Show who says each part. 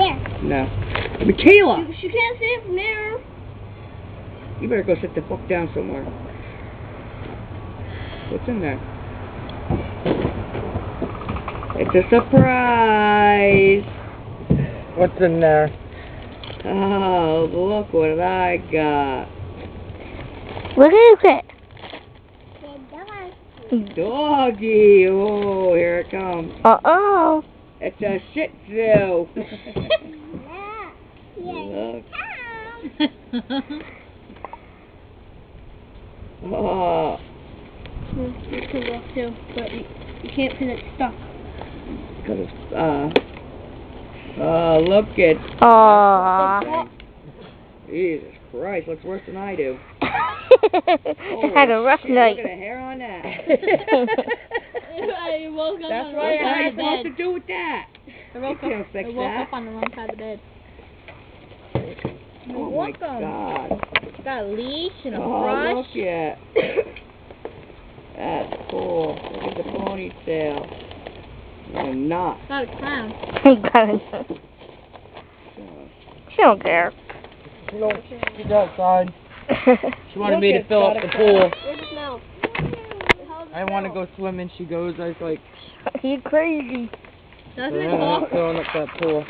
Speaker 1: There.
Speaker 2: No. Michaela!
Speaker 1: She can't see it from there.
Speaker 2: You better go sit the fuck down somewhere. What's in there? It's a surprise!
Speaker 3: What's in there?
Speaker 2: Oh, look what I got.
Speaker 4: Look at it.
Speaker 2: Doggy! Oh, here it comes.
Speaker 4: Uh-oh.
Speaker 2: It's a Shih Tzu.
Speaker 1: Yeah.
Speaker 2: Look. Oh.
Speaker 1: It comes off too, but you can't because it's stuck.
Speaker 2: Oh, look at.
Speaker 4: Aww.
Speaker 2: Jesus Christ, looks worse than I do.
Speaker 4: It had a rough
Speaker 2: shit,
Speaker 4: night.
Speaker 2: Look at the hair on that.
Speaker 1: I woke up
Speaker 2: That's
Speaker 1: on the
Speaker 2: right.
Speaker 1: wrong
Speaker 2: What are
Speaker 1: side
Speaker 2: you
Speaker 1: of the
Speaker 2: supposed to
Speaker 1: bed.
Speaker 2: do with that?
Speaker 1: I woke
Speaker 2: You can't fix that.
Speaker 1: up on the wrong side of the bed.
Speaker 2: Oh my God.
Speaker 1: It's got a leash and a
Speaker 2: Oh,
Speaker 1: brush.
Speaker 2: look at. That's cool. Look at the ponytail. And a knot.
Speaker 1: It's not a clown.
Speaker 4: She don't care.
Speaker 3: She's outside. She wanted me to fill up the pool.
Speaker 1: Where's the smell?
Speaker 3: I want to go swimming. She goes. I was like,
Speaker 4: You crazy.
Speaker 1: Doesn't it cough?
Speaker 3: filling up that pool.